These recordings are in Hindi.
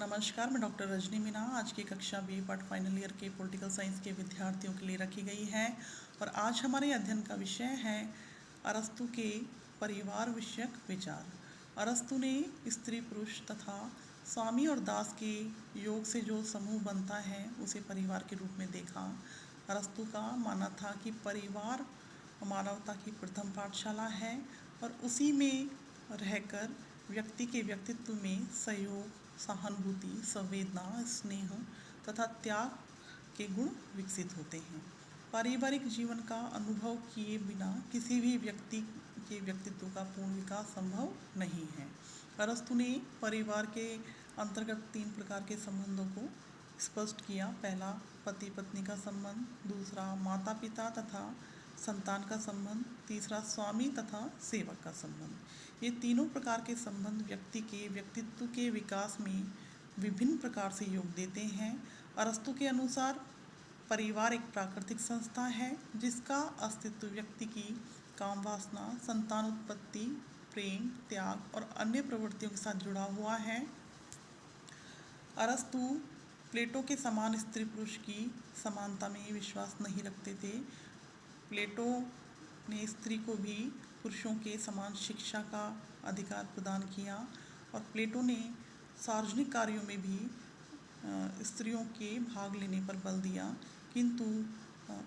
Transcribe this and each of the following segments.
नमस्कार, मैं डॉक्टर रजनी मीना आज की कक्षा बी पार्ट फाइनल ईयर के पॉलिटिकल साइंस के विद्यार्थियों के लिए रखी गई है और आज हमारे अध्ययन का विषय है अरस्तु के परिवार विषयक विचार। अरस्तु ने स्त्री पुरुष तथा स्वामी और दास के योग से जो समूह बनता है उसे परिवार के रूप में देखा। अरस्तु का मानना था कि परिवार मानवता की प्रथम पाठशाला है और उसी में रहकर व्यक्ति के व्यक्तित्व में सहयोग, सहानुभूति, संवेदना, स्नेह तथा त्याग के गुण विकसित होते हैं। पारिवारिक जीवन का अनुभव किए बिना किसी भी व्यक्ति के व्यक्तित्व का पूर्ण विकास संभव नहीं है। अरस्तु ने परिवार के अंतर्गत 3 प्रकार के संबंधों को स्पष्ट किया। पहला पति पत्नी का संबंध, दूसरा माता पिता तथा संतान का संबंध, तीसरा स्वामी तथा सेवक का संबंध। ये तीनों प्रकार के संबंध व्यक्ति के व्यक्तित्व के विकास में विभिन्न प्रकार से योग देते हैं। अरस्तु के अनुसार परिवार एक प्राकृतिक संस्था है जिसका अस्तित्व व्यक्ति की काम वासना, संतान उत्पत्ति, प्रेम, त्याग और अन्य प्रवृत्तियों के साथ जुड़ा हुआ है। अरस्तु प्लेटो के समान स्त्री पुरुष की समानता में विश्वास नहीं रखते थे। प्लेटो ने स्त्री को भी पुरुषों के समान शिक्षा का अधिकार प्रदान किया और प्लेटो ने सार्वजनिक कार्यों में भी स्त्रियों के भाग लेने पर बल दिया, किंतु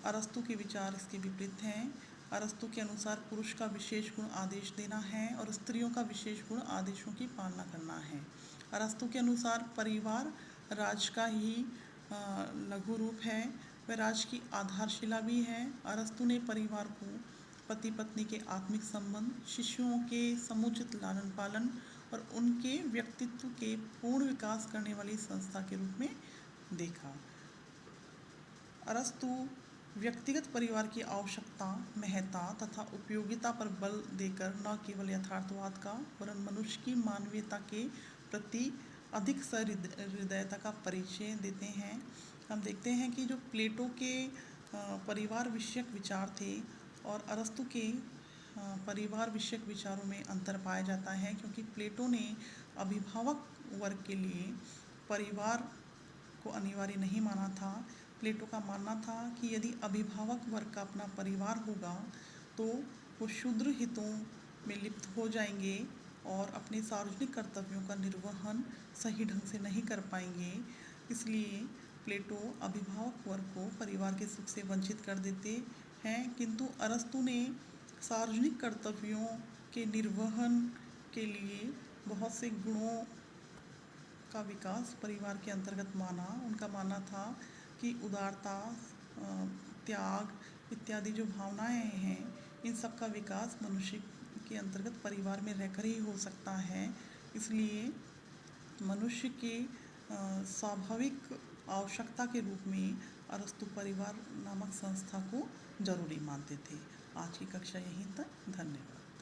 अरस्तु के विचार इसके विपरीत हैं। अरस्तु के अनुसार पुरुष का विशेष गुण आदेश देना है और स्त्रियों का विशेष गुण आदेशों की पालना करना है। अरस्तु के अनुसार परिवार राज का ही लघु रूप है, वह राज की आधारशिला भी है। अरस्तु ने परिवार को पति पत्नी के आत्मिक संबंध, शिशुओं के समुचित लालन पालन और उनके व्यक्तित्व के पूर्ण विकास करने वाली संस्था के रूप में देखा। अरस्तु व्यक्तिगत परिवार की आवश्यकता, महत्ता तथा उपयोगिता पर बल देकर न केवल यथार्थवाद का वरन मनुष्य की मानवीयता के प्रति अधिक सहृदयता का परिचय देते हैं। हम देखते हैं कि जो प्लेटो के परिवार विषयक विचार थे और अरस्तु के परिवार विषयक विचारों में अंतर पाया जाता है, क्योंकि प्लेटो ने अभिभावक वर्ग के लिए परिवार को अनिवार्य नहीं माना था। प्लेटो का मानना था कि यदि अभिभावक वर्ग का अपना परिवार होगा तो वो शूद्र हितों में लिप्त हो जाएंगे और अपने सार्वजनिक कर्तव्यों का निर्वहन सही ढंग से नहीं कर पाएंगे। इसलिए प्लेटो अभिभावक वर्ग को परिवार के सुख से वंचित कर देते हैं, किंतु अरस्तु ने सार्वजनिक कर्तव्यों के निर्वहन के लिए बहुत से गुणों का विकास परिवार के अंतर्गत माना। उनका मानना था कि उदारता, त्याग इत्यादि जो भावनाएं हैं, इन सब का विकास मनुष्य के अंतर्गत परिवार में रहकर ही हो सकता है। इसलिए मनुष्य के स्वाभाविक आवश्यकता के रूप में अरस्तु परिवार नामक संस्था को जरूरी मानते थे। आज की कक्षा यहीं तक। धन्यवाद।